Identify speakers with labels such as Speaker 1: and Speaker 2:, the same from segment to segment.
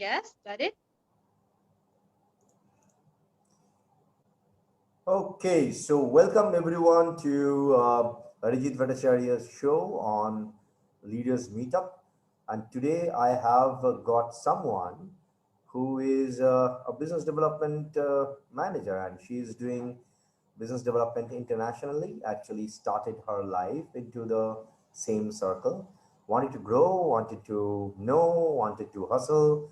Speaker 1: Yes, got it.
Speaker 2: Okay, so welcome everyone to Arijit Bhattacharya's show on Leaders Meetup. And today I have got someone who is a business development manager, and she is doing business development internationally. Actually, started her life into the same circle, wanted to grow, wanted to know, wanted to hustle.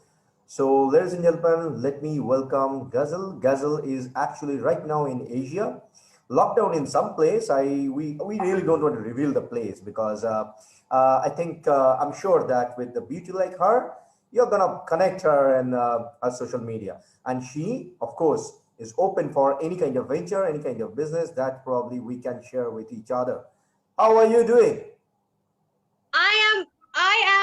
Speaker 2: So, ladies and gentlemen, let me welcome Ghazal. Ghazal is actually right now in Asia, locked down in some place. We really don't want to reveal the place because I think I'm sure that with the beauty like her, you're gonna connect her and her social media, and she, of course, is open for any kind of venture, any kind of business that probably we can share with each other. How are you doing?
Speaker 1: I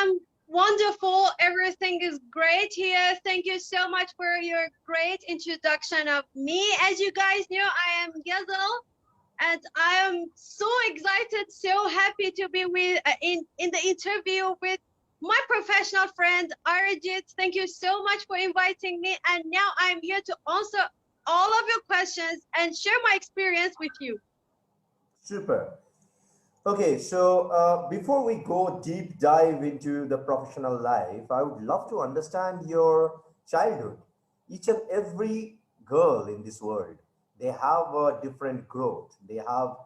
Speaker 1: am wonderful. Everything is great here. Thank you so much for your great introduction of me. As you guys know, I am Ghazal, and I am so excited, so happy to be with in the interview with my professional friend Arijit. Thank you so much for inviting me, and now I'm here to answer all of your questions and share my experience with you.
Speaker 2: Super. Okay, so before we go deep dive into the professional life, I would love to understand your childhood. Each and every girl in this world, they have a different growth. They have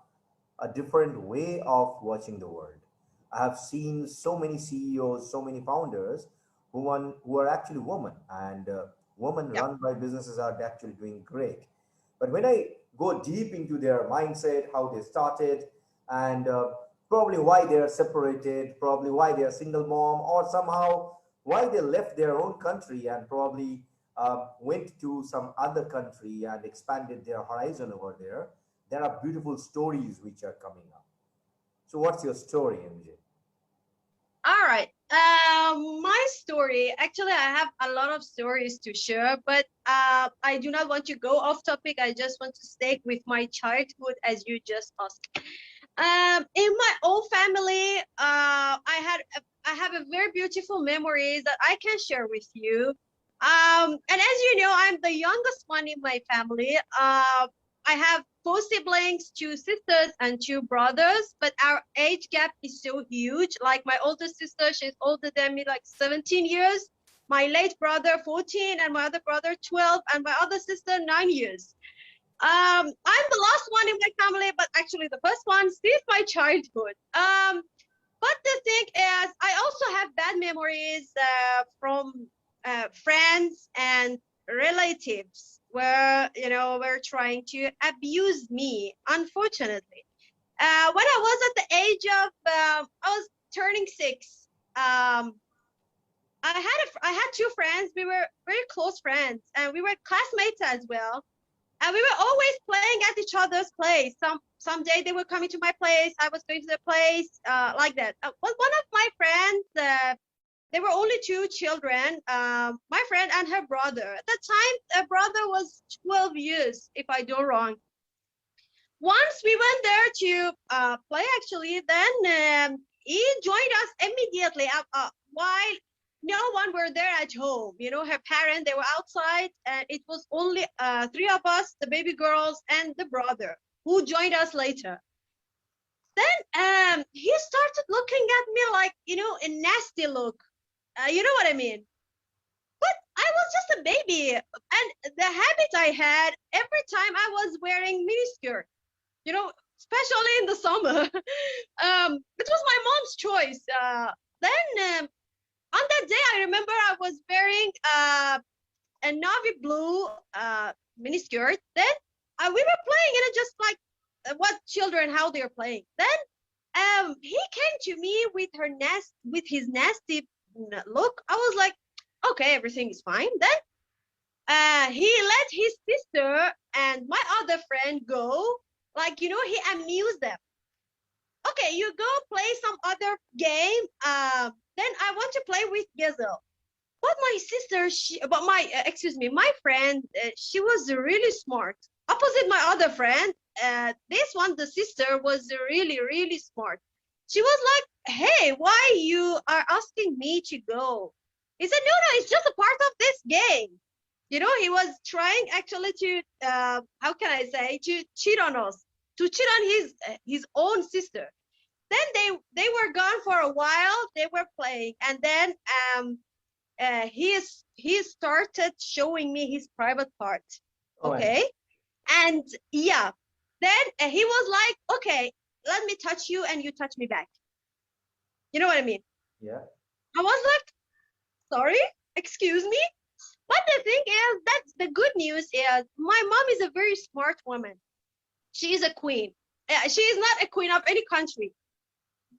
Speaker 2: a different way of watching the world. I have seen so many CEOs, so many founders who are actually women, and women
Speaker 1: Yeah.
Speaker 2: run by businesses are actually doing great. But when I go deep into their mindset, how they started, and probably why they are separated, probably why they are single mom, or somehow why they left their own country and probably went to some other country and expanded their horizon over there. There are beautiful stories which are coming up. So, what's your story, MJ?
Speaker 1: All right. My story. Actually, I have a lot of stories to share, but I do not want to go off topic. I just want to stay with my childhood, as you just asked. In my own family, I have a very beautiful memories that I can share with you. And as you know, I'm the youngest one in my family. I have four siblings, two sisters and two brothers, but our age gap is so huge. Like my older sister, she's older than me, like 17 years. My late brother, 14, and my other brother, 12, and my other sister, 9 years. I'm the last one in my family, but actually the first one since my childhood. But the thing is, I also have bad memories from friends and relatives where were trying to abuse me. Unfortunately, when I was at the age of I was turning 6. I had two friends. We were very close friends, and we were classmates as well, and we were always playing at each other's place. Someday they were coming to my place, I was going to their place, like that. One of my friends, there were only two children, my friend and her brother. At the time, her brother was 12 years, if I do wrong. Once we went there to play, actually, then he joined us immediately while no one were there at home. Her parents, they were outside, and it was only three of us, the baby girls and the brother, who joined us later. Then he started looking at me like, a nasty look. You know what I mean? But I was just a baby, and the habit I had every time I was wearing miniskirt, especially in the summer. It was my mom's choice. Then on that day, I remember I was wearing a navy blue miniskirt. Then we were playing, just like what children, how they're playing. Then he came to me with his nasty look. I was like, okay, everything is fine. Then he let his sister and my other friend go. Like, he amused them. Okay, you go play some other game. Then I want to play with Gazelle. But my sister, excuse me, my friend, she was really smart. Opposite my other friend, this one, the sister, was really, really smart. She was like, hey, why you are asking me to go? He said, no, it's just a part of gay. You know, he was trying actually to how can I say, to cheat on us, to cheat on his own sister. Then they were gone for a while. They were playing, and then he started showing me his private part.
Speaker 2: Oh, and
Speaker 1: Okay, and yeah, then he was like, okay, let me touch you, and you touch me back. You know what I mean?
Speaker 2: yeah.
Speaker 1: I was like, sorry, excuse me. But the thing is, that's the good news is my mom is a very smart woman. She is a queen. She is not a queen of any country,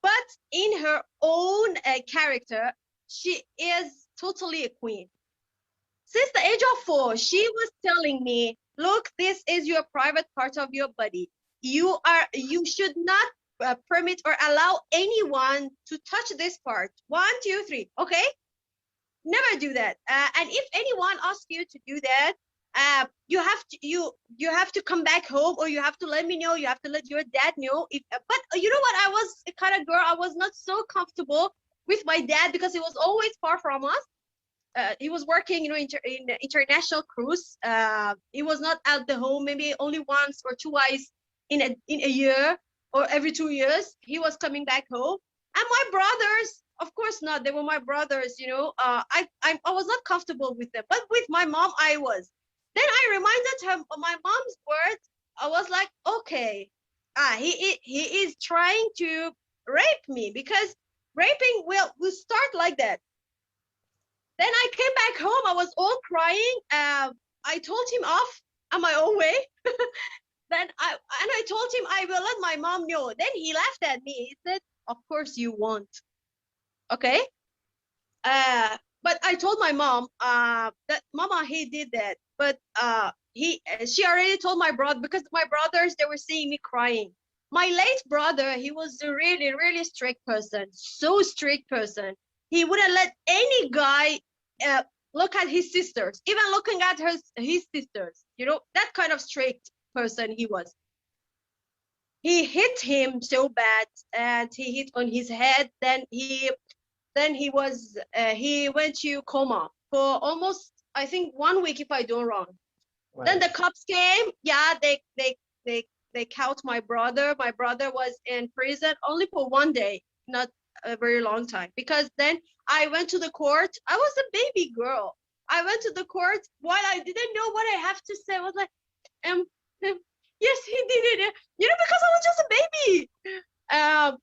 Speaker 1: but in her own character, she is totally a queen. Since the age of 4, she was telling me, look, this is your private part of your body. You should not permit or allow anyone to touch this part. 1, 2, 3. Okay, never do that. And if anyone asks you to do that, you have to come back home, or you have to let me know. You have to let your dad know. If but you know what, I was a kind of girl. I was not so comfortable with my dad because he was always far from us. He was working, you know, in international cruise. He was not at the home, maybe only once or twice in a year, or every 2 years. He was coming back home, and my brothers, of course not. They were my brothers, you know. I was not comfortable with them, but with my mom, I was. Then I reminded her of my mom's words. I was like, okay, he is trying to rape me, because raping will start like that. Then I came back home. I was all crying. I told him off on my own way. I told him I will let my mom know. Then he laughed at me. He said, "Of course you won't." Okay. But I told my mom that Mama, he did that. But she already told my brother, because my brothers, they were seeing me crying. My late brother, he was a really really strict person, so strict person. He wouldn't let any guy uh, look at his sisters, even looking at his sisters. You know, that kind of strict person he was. He hit him so bad, and he hit on his head. He went to coma for almost, I think, 1 week, if I don't wrong. Then
Speaker 2: Right.
Speaker 1: the cops came. Yeah, they caught my brother. My brother was in prison only for 1 day, not a very long time. Because then I went to the court. I was a baby girl. I went to the court while I didn't know what I have to say. I was like, um, yes, he did it. You know, because I was just a baby. Um,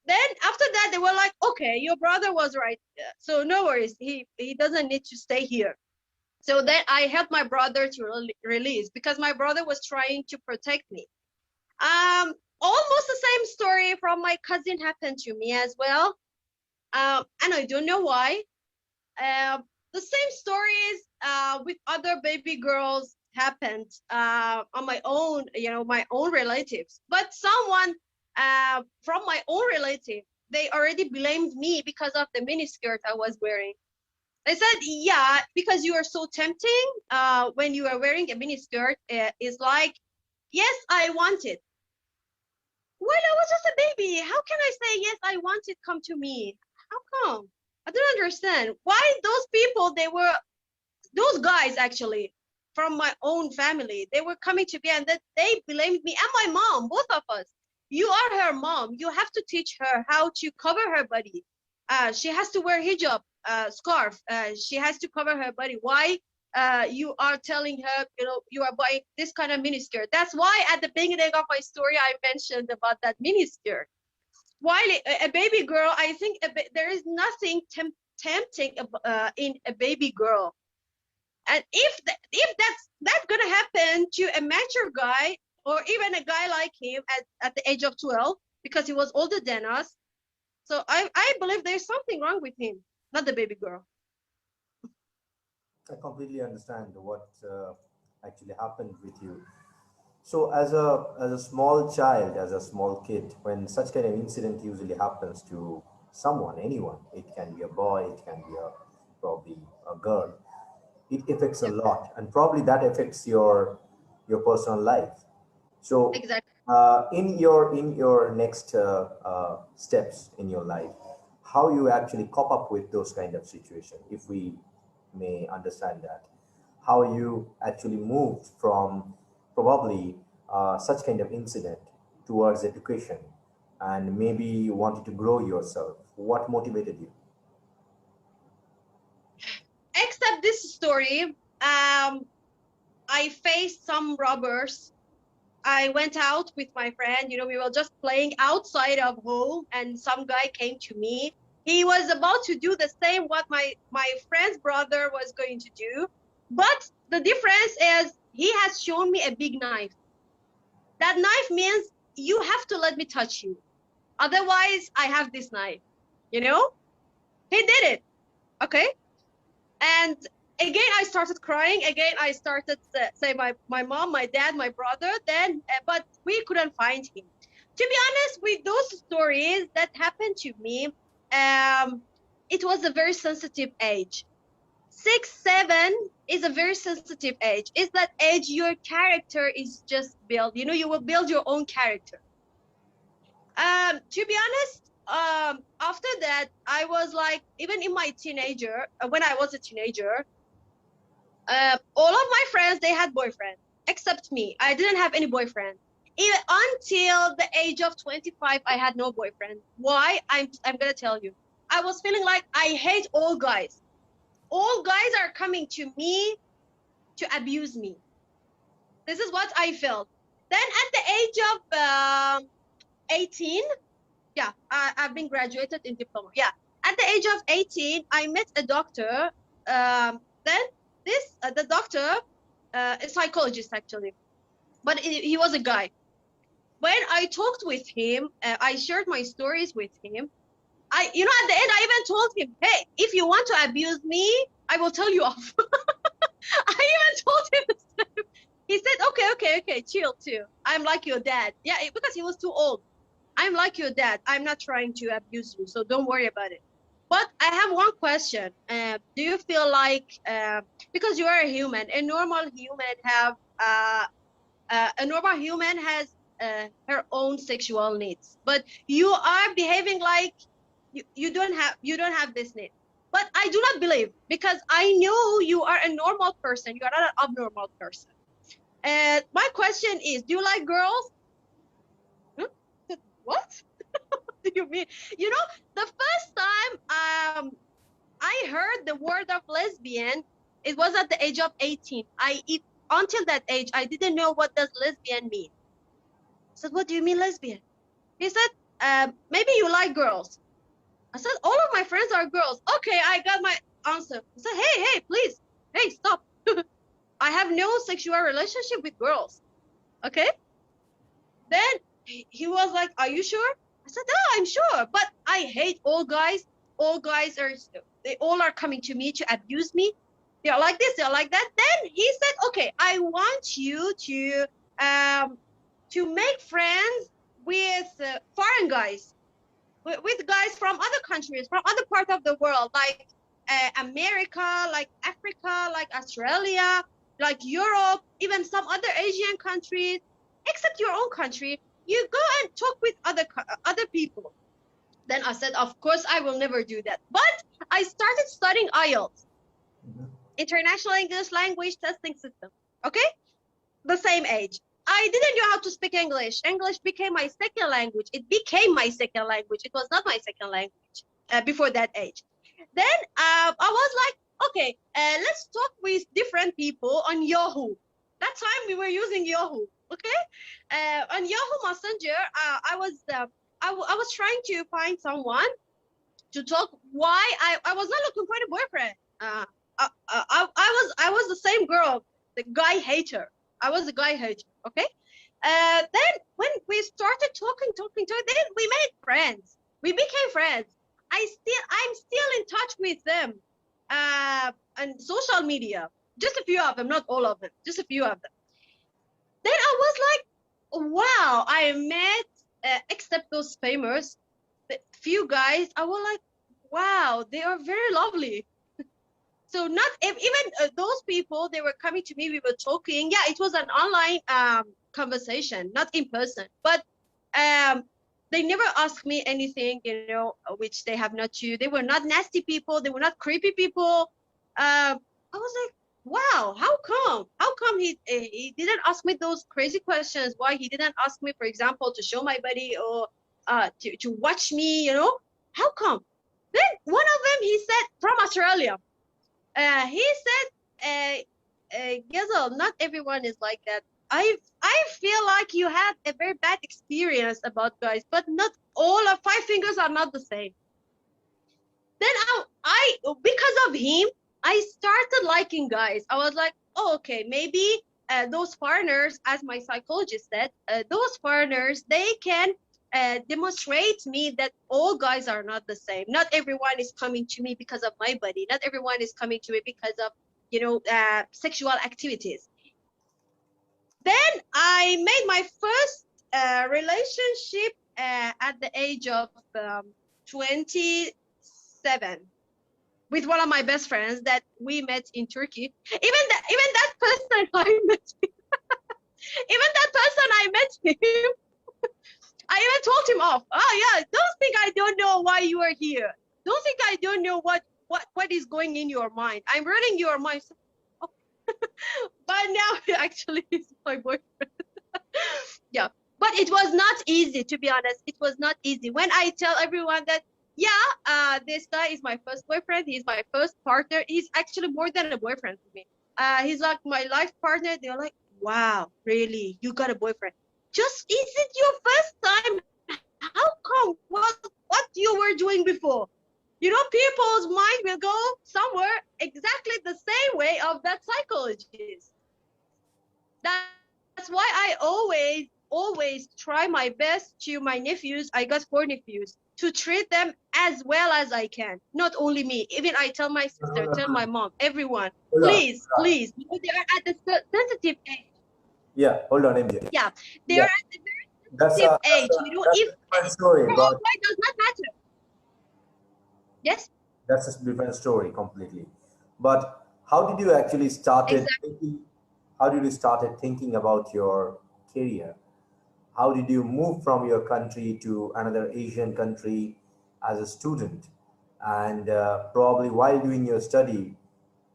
Speaker 1: then after that, they were like, okay, your brother was right. So no worries. He doesn't need to stay here. So then I helped my brother to release, because my brother was trying to protect me. Almost the same story from my cousin happened to me as well. And I don't know why. The same stories with other baby girls happened on my own, you know, my own relatives. But someone from my own relative, they already blamed me because of the miniskirt I was wearing. They said, yeah, because you are so tempting when you are wearing a miniskirt, is like, yes, I want it. When I was just a baby, how can I say, yes, I want it, come to me? How come? I don't understand. Why those people, those guys actually, from my own family, they were coming to me, and that they blamed me and my mom, both of us. You are her mom. You have to teach her how to cover her body. She has to wear hijab, scarf. She has to cover her body. Why? You are telling her, you know, you are buying this kind of miniskirt. That's why at the beginning of my story, I mentioned about that miniskirt. While a baby girl, I think there is nothing tempting in a baby girl. And if that's gonna happen to a mature guy, or even a guy like him at the age of 12, because he was older than us, so I believe there's something wrong with him, not the baby girl.
Speaker 2: I completely understand what actually happened with you. So, as a small child, as a small kid, when such kind of incident usually happens to someone, anyone, it can be a boy, it can be a probably a girl, it affects a
Speaker 1: Yep,
Speaker 2: lot, and probably that affects your personal life. So,
Speaker 1: exactly.
Speaker 2: in your next steps in your life, how you actually cope up with those kind of situation? If we may understand that. How you actually moved from probably such kind of incident towards education, and maybe you wanted to grow yourself. What motivated you?
Speaker 1: Except this story, I faced some robbers. I went out with my friend, we were just playing outside of home, and some guy came to me. He was about to do the same what my friend's brother was going to do, but the difference is he has shown me a big knife. That knife means you have to let me touch you. Otherwise, I have this knife. You know? He did it. Okay? And again, I started crying. Again, I started say my mom, my dad, my brother. Then, but we couldn't find him. To be honest, with those stories that happened to me, it was a very sensitive age. 6, 7 is a very sensitive age. It's that age your character is just built. You will build your own character. To be honest, after that, I was like, even in my teenager, when I was a teenager, all of my friends, they had boyfriends, except me. I didn't have any boyfriend. Even until the age of 25, I had no boyfriend. Why? I'm gonna tell you. I was feeling like I hate all guys. All guys are coming to me to abuse me. This is what I felt. Then at the age of 18, yeah, I've been graduated in diploma. Yeah, at the age of 18, I met a doctor. Then the doctor, a psychologist actually, but he was a guy. When I talked with him, I shared my stories with him. At the end, I even told him, hey, if you want to abuse me, I will tell you off. I even told him the same. He said, okay, chill too. I'm like your dad. Yeah, because he was too old. I'm like your dad. I'm not trying to abuse you, so don't worry about it. But I have one question. Do you feel like, because you are a human, a normal human has her own sexual needs, but you are behaving like you don't have this need. But I do not believe, because I know you are a normal person. You are not an abnormal person. My question is, do you like girls? What? Do you mean? The first time I heard the word of lesbian, it was at the age of 18. Until that age, I didn't know what does lesbian mean. I said, what do you mean lesbian? He said, maybe you like girls. I said, all of my friends are girls. Okay, I got my answer. I said, hey, please. Hey, stop. I have no sexual relationship with girls. Okay? Then he was like, are you sure? I said, oh, I'm sure, but I hate all guys. All guys they all are coming to me to abuse me. They are like this, they are like that. Then he said, okay, I want you to make friends with foreign guys, with guys from other countries, from other parts of the world, like America, like Africa, like Australia, like Europe, even some other Asian countries, except your own country. You go and talk with other people. Then I said, of course, I will never do that. But I started studying IELTS, International English Language Testing System. Okay? The same age. I didn't know how to speak English. English became my second language. It became my second language. It was not my second language before that age. Then I was like, okay, let's talk with different people on Yahoo. That time we were using Yahoo. Okay, on Yahoo Messenger, I was trying to find someone to talk. Why I was not looking for a boyfriend. I was the same girl, the guy hater. I was a guy hater. Okay. Then when we started talking, then we made friends. We became friends. I'm still in touch with them on social media. Just a few of them, not all of them. Just a few of them. Then I was like, wow, I met, except those famous, the few guys, I was like, wow, they are very lovely. So not even those people, they were coming to me, we were talking. Yeah, it was an online conversation, not in person. But they never asked me anything, which they have not to. They were not nasty people. They were not creepy people. I was like, wow, how come? How come he didn't ask me those crazy questions? Why he didn't ask me, for example, to show my body or to watch me, you know? How come? Then one of them, he said, from Australia. He said, Gazelle, not everyone is like that. I feel like you had a very bad experience about guys, but not all of five fingers are not the same. Then I because of him, I started liking guys. I was like, oh, okay, maybe those foreigners, as my psychologist said, those foreigners, they can demonstrate me that all guys are not the same. Not everyone is coming to me because of my body. Not everyone is coming to me because of, sexual activities. Then I made my first relationship at the age of 27 with one of my best friends that we met in Turkey. Even that person I met, even that person I met him, I even told him off. Oh yeah, don't think I don't know why you are here. Don't think I don't know what is going in your mind. I'm reading your mind. But now actually he's my boyfriend. Yeah. But it was not easy, to be honest. It was not easy. When I tell everyone that, yeah, this guy is my first boyfriend, he's my first partner, he's actually more than a boyfriend for me. He's like my life partner. They're like, wow, really? You got a boyfriend? Just, is it your first time? How come? What you were doing before? People's mind will go somewhere exactly the same way of that psychologist. That's why I always try my best to my nephews. I got four nephews, to treat them as well as I can. Not only me, even I tell my sister, tell my mom, everyone,
Speaker 2: Hold on.
Speaker 1: please. They are at the sensitive age.
Speaker 2: Yeah, hold on, MJ.
Speaker 1: Yeah, they
Speaker 2: Yeah,
Speaker 1: are at the very sensitive age.
Speaker 2: that's
Speaker 1: If
Speaker 2: a different story,
Speaker 1: girl or
Speaker 2: but
Speaker 1: boy does not matter. Yes,
Speaker 2: that's a different story completely. But how did you actually started
Speaker 1: exactly.
Speaker 2: thinking? How did you started thinking about your career? How did you move from your country to another Asian country as a student? And probably while doing your study,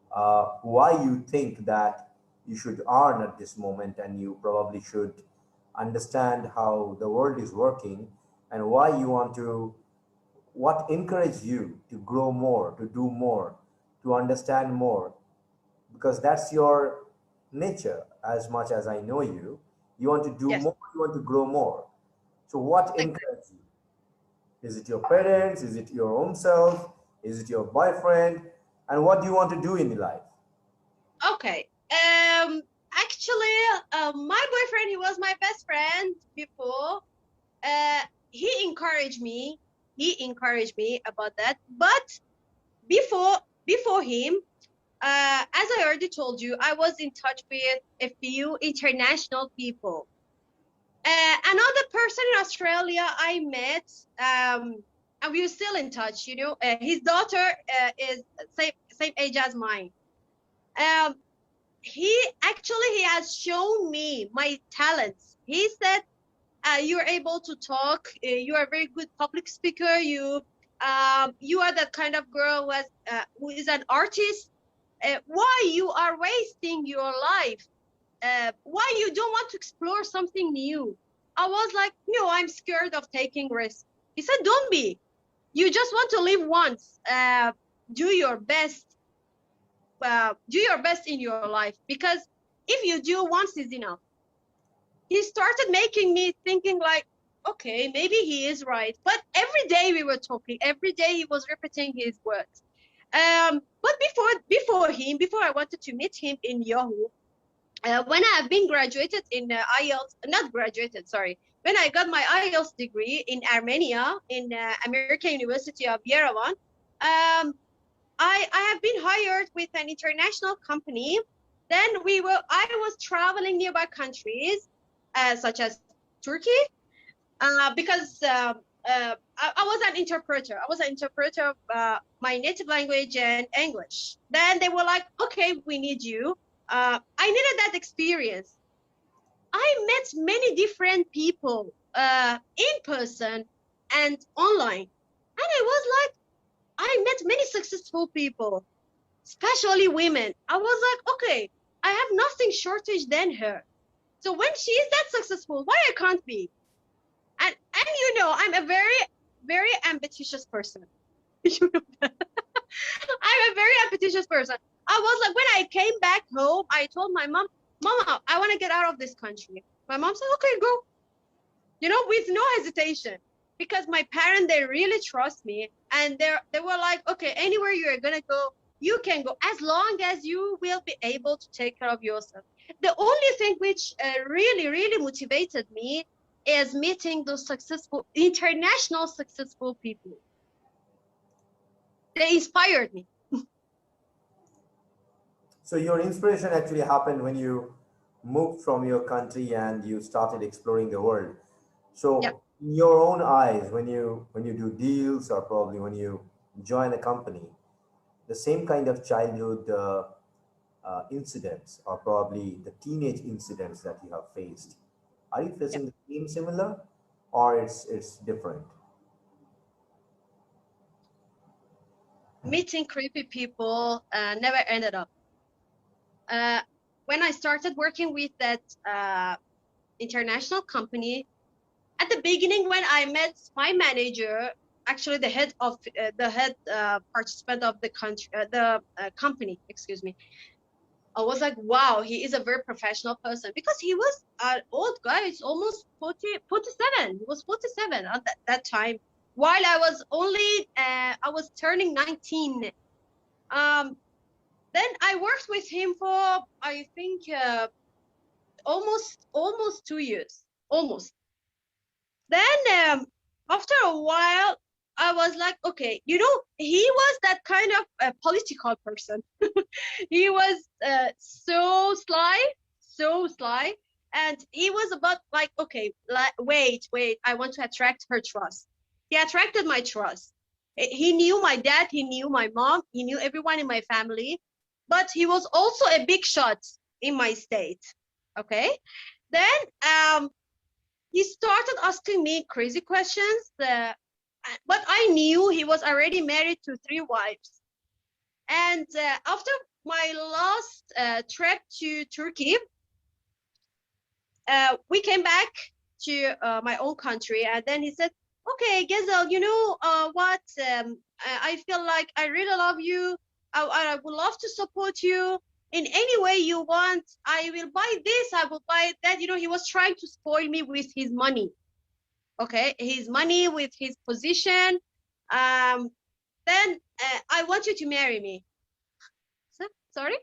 Speaker 2: why you think that you should earn at this moment, and you probably should understand how the world is working, and why you want to, what encouraged you to grow more, to do more, to understand more, because that's your nature. As much as I know you, you want to do
Speaker 1: Yes,
Speaker 2: more, you want to grow more. So what
Speaker 1: exactly.
Speaker 2: encouraged you? Is it your parents? Is it your own self? Is it your boyfriend? And what do you want to do in life?
Speaker 1: Okay. Actually, my boyfriend, he was my best friend before. Uh, he encouraged me. He encouraged me about that. But before before him, as I already told you, I was in touch with a few international people. Another person in Australia I met, and we're still in touch. His daughter is same age as mine. Um, he has shown me my talents. He said, you're able to talk. You are a very good public speaker. You are that kind of girl who is an artist. Why you are wasting your life? Why you don't want to explore something new? I was like, no, I'm scared of taking risks. He said, don't be. You just want to live once. Do your best. Do your best in your life, because if you do once is enough. He started making me thinking like, okay, maybe he is right. But every day we were talking, every day he was repeating his words. But before I wanted to meet him in Yahoo, when I have been graduated in IELTS, not graduated, sorry, when I got my IELTS degree in Armenia, in American University of Yerevan, um, I have been hired with an international company. Then I was traveling nearby countries, such as Turkey, because I was an interpreter. I was an interpreter of my native language and English. Then they were like, okay, we need you. I needed that experience. I met many different people in person and online. And I was like, I met many successful people. especially women. I was like, okay, I have nothing shortage than her. So when she's that successful, why I can't be? And you know, I'm a very, very ambitious person. You know that. I'm a very ambitious person. I was like, when I came back home, I told my mom, Mama, I want to get out of this country. My mom said, okay, go. You know, with no hesitation. Because my parents, they really trust me. And they were like, okay, anywhere you're going to go, you can go as long as you will be able to take care of yourself. The only thing which really, really motivated me is meeting those successful, international successful people. They inspired me.
Speaker 2: So your inspiration actually happened when you moved from your country and you started exploring the world.
Speaker 1: Yeah,
Speaker 2: So in your own eyes, when you do deals or probably when you join a company, the same kind of childhood incidents or probably the teenage incidents that you have faced, are you
Speaker 1: yeah.
Speaker 2: facing the same similar or it's different?
Speaker 1: Meeting creepy people never ended up. Uh, when I started working with that international company, at the beginning, when I met my manager, actually the head participant of the country, the company, excuse me, I was like, wow, he is a very professional person because he was an old guy. It's almost 40, 47. He was 47 at that time. While I was only, I was turning 19. Um, then I worked with him for, I think, almost 2 years, almost. Then after a while, I was like, okay, you know, he was that kind of political person. He was so sly, and he was about like, okay, wait, I want to attract her trust. He attracted my trust. He knew my dad, he knew my mom, he knew everyone in my family, but he was also a big shot in my state. Okay, then he started asking me crazy questions. But I knew he was already married to 3 wives. And after my last trip to Turkey, we came back to my own country. And then he said, okay, Gezel, you know what? I feel like I really love you. I would love to support you in any way you want. I will buy this, I will buy that. You know, he was trying to spoil me with his money. Okay, his money, with his position. Um, then I want you to marry me. So, sorry?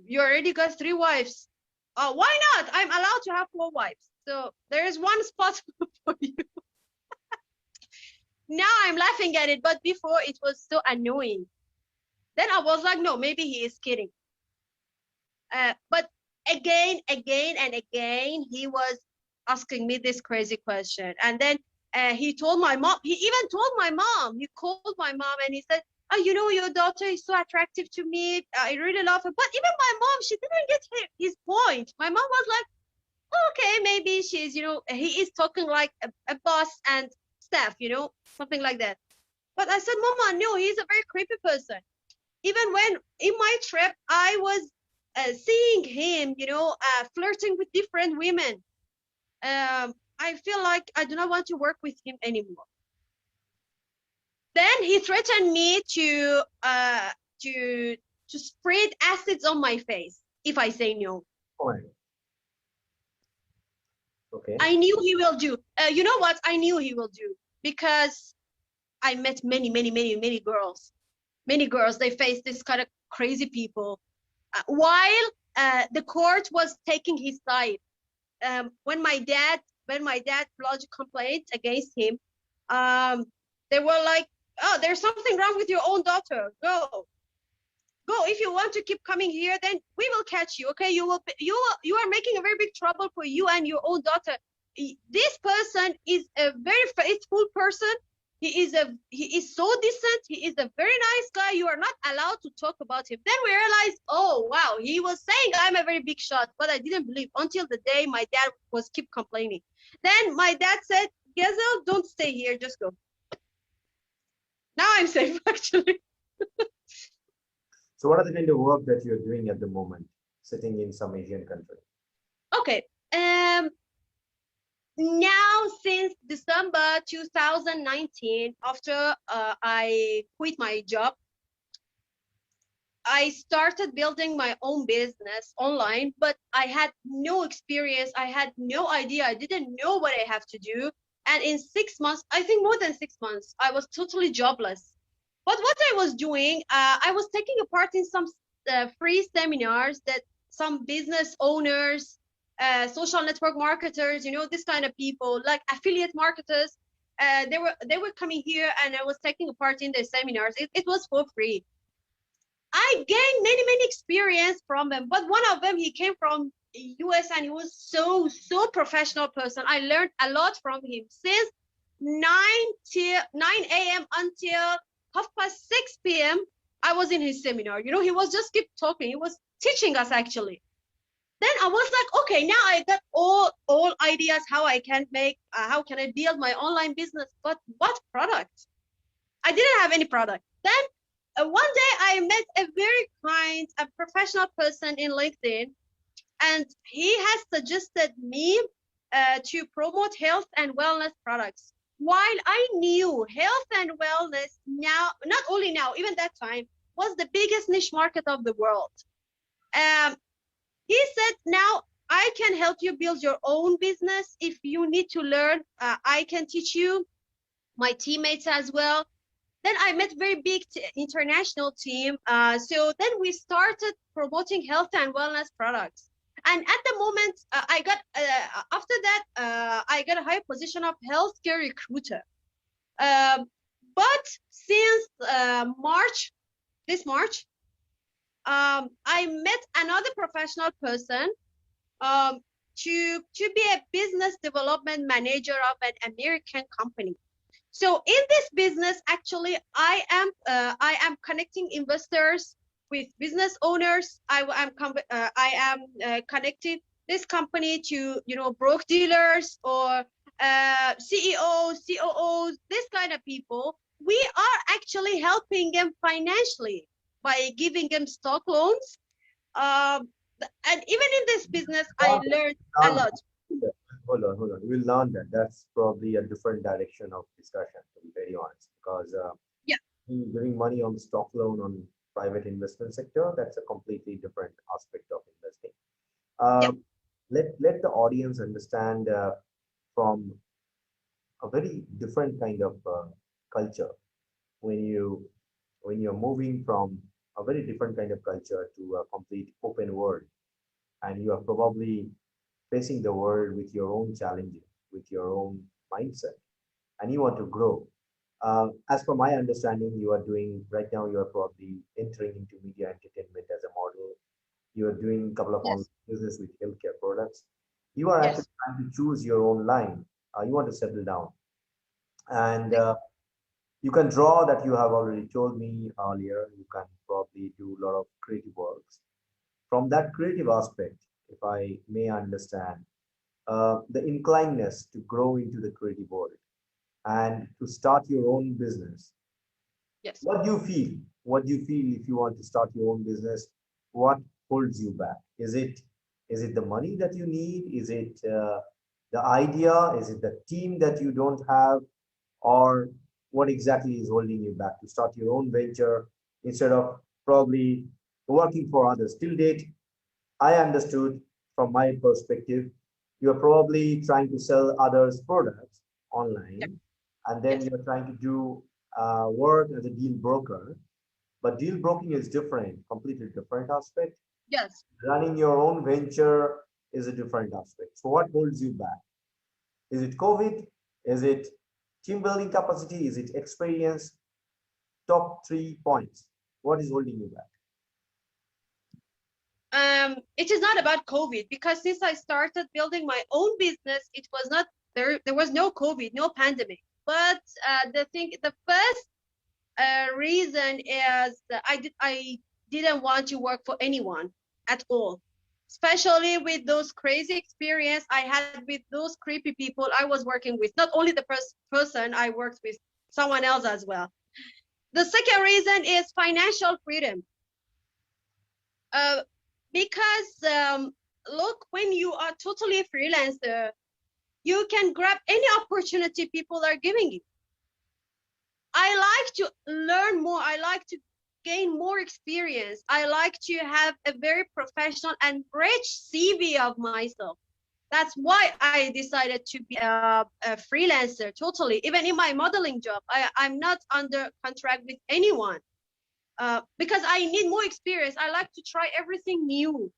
Speaker 1: You already got 3 wives. Why not? I'm allowed to have 4 wives. So there is one spot for you. Now I'm laughing at it, but before it was so annoying. Then I was like, no, maybe he is kidding. But again and again, he was asking me this crazy question. And then he told my mom, he even told my mom, he called my mom and he said, oh, you know, your daughter is so attractive to me. I really love her. But even my mom, she didn't get his point. My mom was like, oh, okay, maybe she's, you know, he is talking like a boss and staff, you know, something like that. But I said, Mama, no, he's a very creepy person. Even when in my trip, I was seeing him, you know, flirting with different women. I feel like I do not want to work with him anymore. Then he threatened me to to spread acids on my face if I say no.
Speaker 2: Fine. Okay.
Speaker 1: I knew he will do. You know what? I knew he will do because I met many girls. Many girls, they face this kind of crazy people. While the court was taking his side, when my dad lodged a complaint against him, they were like, "Oh, there's something wrong with your own daughter. Go. If you want to keep coming here, then we will catch you. Okay, you are making a very big trouble for you and your own daughter. This person is a very faithful person. He is so decent. He is a very nice guy. You are not allowed to talk about him." Then we realized, oh wow, he was saying I'm a very big shot, but I didn't believe until the day my dad was keep complaining. Then my dad said, Gezel, don't stay here, just go. Now I'm safe actually.
Speaker 2: So what are the kind of work that you're doing at the moment, sitting in some Asian country?
Speaker 1: Okay. Now since December 2019, after I quit my job, I started building my own business online, but I had no experience. I had no idea. I didn't know what I have to do. And in 6 months, I think more than 6 months, I was totally jobless. But what I was doing, I was taking a part in some free seminars that some business owners, social network marketers, this kind of people, like affiliate marketers, they were coming here, and I was taking a part in their seminars. It was for free. I gained many experience from them, but one of them, he came from US, and he was so professional person. I learned a lot from him since 9 a.m. until 6:30 p.m. I was in his seminar. He was just keep talking. He was teaching us actually. Then I was like, okay, now I got all ideas how I can how can I build my online business, but what product? I didn't have any product. Then one day I met a very kind and professional person in LinkedIn, and he has suggested me to promote health and wellness products. While I knew health and wellness now, not only now, even that time, was the biggest niche market of the world. Um, he said, now I can help you build your own business. If you need to learn, I can teach you, my teammates as well. Then I met very big international team. So then we started promoting health and wellness products. And at the moment, I got after that, I got a high position of healthcare recruiter. But since this March, I met another professional person, to be a business development manager of an American company. So in this business, actually, I am connecting investors with business owners. I am connecting this company to broke dealers or CEOs, COOs, this kind of people. We are actually helping them financially by giving them stock loans. Um, and even in this business, I learned a
Speaker 2: Learn
Speaker 1: lot.
Speaker 2: that. Hold on. We'll learn that. That's probably a different direction of discussion, to be very honest, because
Speaker 1: Yeah,
Speaker 2: giving money on stock loan on private investment sector, that's a completely different aspect of investing.
Speaker 1: yeah,
Speaker 2: Let the audience understand from a very different kind of culture when you're moving from a very different kind of culture to a complete open world, and you are probably facing the world with your own challenges, with your own mindset, and you want to grow. As per my understanding, you are doing right now, you are probably entering into media entertainment as a model. You are doing a couple of online
Speaker 1: yes,
Speaker 2: business with healthcare products. You are actually
Speaker 1: yes,
Speaker 2: trying to choose your own line. You want to settle down. And you can draw that you have already told me earlier. You can probably do a lot of creative works. From that creative aspect, if I may understand, the inclinedness to grow into the creative world and to start your own business.
Speaker 1: yes.
Speaker 2: What do you feel? What do you feel if you want to start your own business? What holds you back? Is it the money that you need? Is it the idea? Is it the team that you don't have? Or what exactly is holding you back to start your own venture instead of probably working for others? Till date, I understood from my perspective, you're probably trying to sell others' products
Speaker 1: Yeah,
Speaker 2: online, and then
Speaker 1: yes,
Speaker 2: you're trying to do work as a deal broker. But deal broking is different, completely different aspect.
Speaker 1: yes.
Speaker 2: Running your own venture is a different aspect. So, what holds you back? Is it COVID? Is it team building capacity? Is it experience? Top 3 points. What is holding you back?
Speaker 1: It is not about COVID, because since I started building my own business, it was not there. There was no COVID, no pandemic. But the first reason is that I didn't want to work for anyone at all, especially with those crazy experience I had with those creepy people I was working with. Not only the person I worked with, someone else as well. The second reason is financial freedom. Because look, when you are totally a freelancer, you can grab any opportunity people are giving you. I like to learn more. I like to gain more experience. I like to have a very professional and rich CV of myself. That's why I decided to be a freelancer totally. Even in my modeling job, I'm not under contract with anyone because I need more experience. I like to try everything new.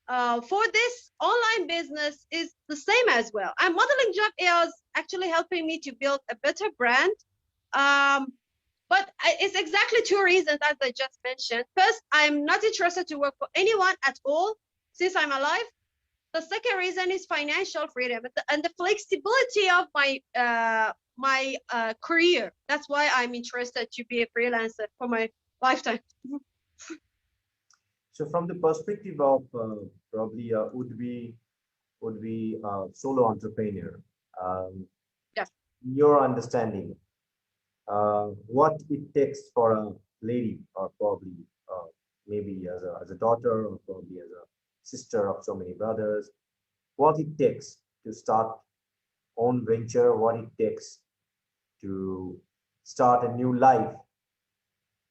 Speaker 1: For this online business is the same as well. And modeling job is actually helping me to build a better brand. Um, but it's exactly two reasons as I just mentioned. First, I'm not interested to work for anyone at all since I'm alive. The second reason is financial freedom and the flexibility of my career. That's why I'm interested to be a freelancer for my lifetime.
Speaker 2: So from the perspective of probably would be solo entrepreneur, um,
Speaker 1: Yes,
Speaker 2: your understanding, what it takes for a lady, or probably maybe as a daughter, or probably as a sister of so many brothers, what it takes to start own venture, what it takes to start a new life.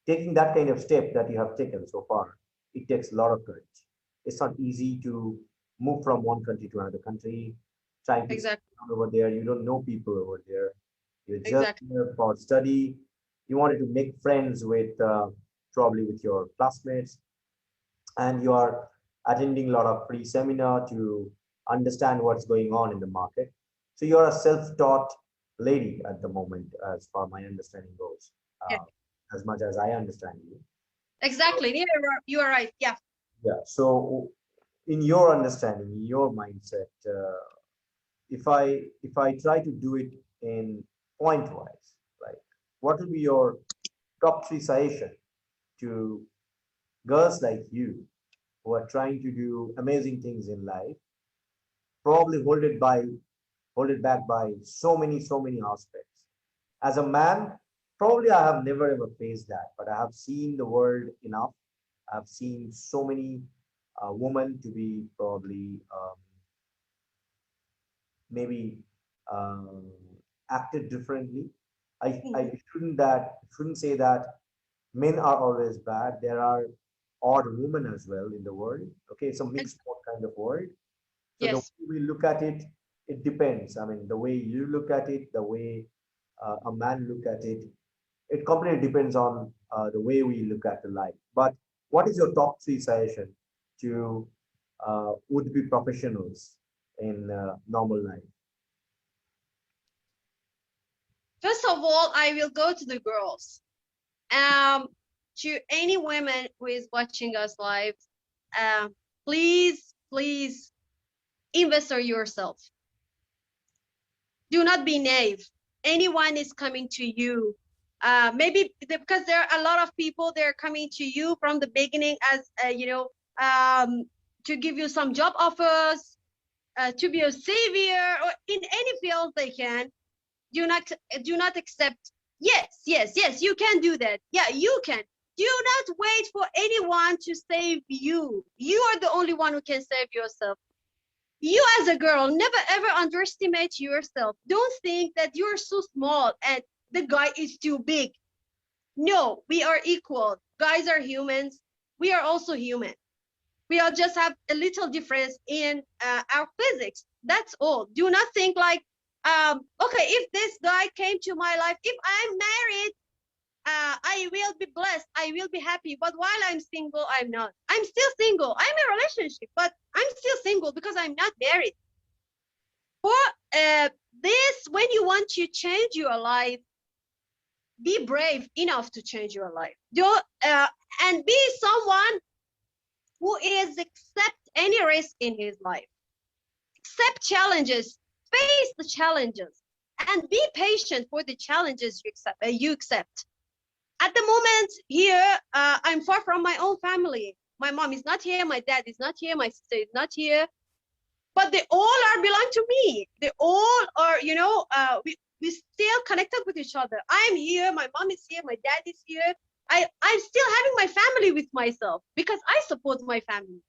Speaker 2: Taking that kind of step that you have taken so far, it takes a lot of courage. It's not easy to move from one country to another country, trying to
Speaker 1: exactly,
Speaker 2: settle over there. You don't know people over there. You're just
Speaker 1: exactly.
Speaker 2: here for study. You wanted to make friends with probably with your classmates, and you are attending a lot of free seminar to understand what's going on in the market. So you're a self-taught lady at the moment, as far my understanding goes,
Speaker 1: Yeah,
Speaker 2: as much as I understand you.
Speaker 1: exactly. You are right. Yeah.
Speaker 2: Yeah. So in your understanding, in your mindset, if I try to do it in point wise, like what will be your top three suggestion to girls like you who are trying to do amazing things in life, probably hold it back by so many aspects. As a man, probably I have never ever faced that, but I have seen the world enough. I've seen so many women to be probably maybe um, acted differently. I
Speaker 1: Mhm.
Speaker 2: shouldn't say that men are always bad. There are odd women as well in the world. Okay, it's a
Speaker 1: Ex-
Speaker 2: mixed kind of world. So the
Speaker 1: Yes,
Speaker 2: way we look at it, it depends. I mean, the way you look at it, the way a man look at it, it completely depends on the way we look at the life. But what is your top three suggestion to would-be professionals in normal life?
Speaker 1: first of all, I will go to the girls. Um, to any women who is watching us live, um, please invest in yourself. Do not be naive. Anyone is coming to you. Maybe because there are a lot of people, they're coming to you from the beginning as to give you some job offers, to be a savior, or in any field they can. Do not do not accept. Yes, you can do that. Yeah, you can. Do not wait for anyone to save you. You are the only one who can save yourself. You as a girl, never ever underestimate yourself. Don't think that you're so small and the guy is too big. No, we are equal. Guys are humans. We are also human. We all just have a little difference in our physics. That's all. Do not think like, okay, if this guy came to my life, if I'm married, I will be blessed. I will be happy. But while I'm single, I'm not. I'm still single. I'm in a relationship, but I'm still single because I'm not married. For this, when you want to change your life, be brave enough to change your life. Do and be someone who is accept any risk in his life. Accept challenges, face the challenges, and be patient for the challenges you accept. At the moment here, I'm far from my own family. My mom is not here, my dad is not here, my sister is not here, but they all are belong to me. They all are, we still connected with each other. I'm here, my mom is here, my dad is here. I'm still having my family with myself because I support my family.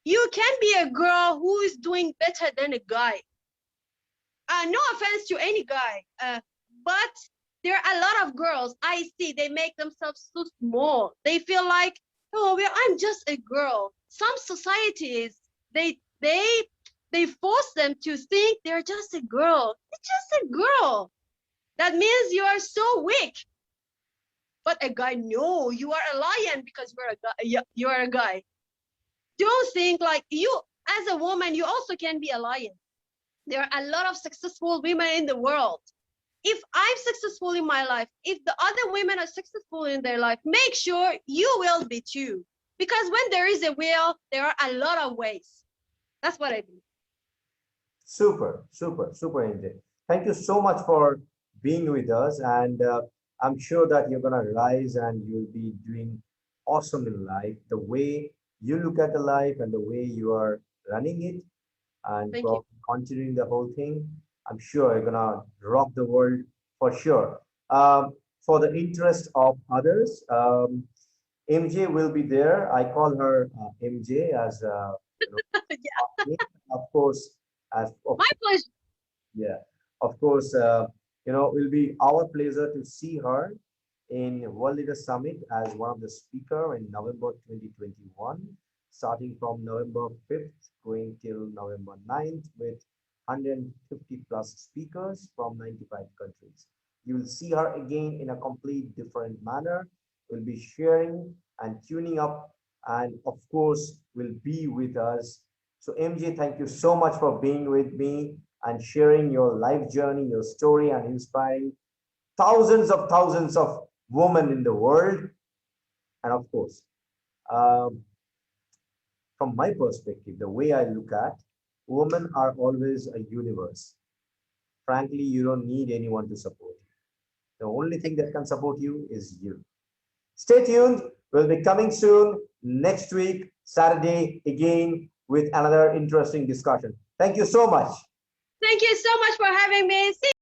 Speaker 1: You can be a girl who is doing better than a guy. No offense to any guy, but there are a lot of girls I see, they make themselves so small. They feel like, oh, well, I'm just a girl. Some societies, they they force them to think they're just a girl. It's just a girl. That means you are so weak. But a guy, no, you are a lion because you're a guy. You are a guy. Don't think like you, as a woman, you also can be a lion. There are a lot of successful women in the world. If I'm successful in my life, if the other women are successful in their life, make sure you will be too. Because when there is a will, there are a lot of ways. That's what I believe.
Speaker 2: Super, super, super, MJ. Thank you so much for being with us, and I'm sure that you're gonna rise and you'll be doing awesome in life. The way you look at the life and the way you are running it, and
Speaker 1: Thank you.
Speaker 2: probably continuing the whole thing, I'm sure you're gonna rock the world for sure. For the interest of others, MJ will be there. I call her MJ as
Speaker 1: Yeah,
Speaker 2: of course, as of
Speaker 1: my pleasure.
Speaker 2: yeah, of course, it will be our pleasure to see her in World Leader Summit as one of the speaker in November 2021, starting from November 5th, going till November 9th with 150 plus speakers from 95 countries. You will see her again in a complete different manner. We'll be sharing and tuning up, and of course, will be with us. So, MJ, thank you so much for being with me and sharing your life journey, your story, and inspiring thousands of women in the world. And of course, um, from my perspective, the way I look at women are always a universe. Frankly, you don't need anyone to support you. The only thing that can support you is you. Stay tuned. We'll be coming soon next week, Saturday, again with another interesting discussion. Thank you so much.
Speaker 1: Thank you so much for having me. See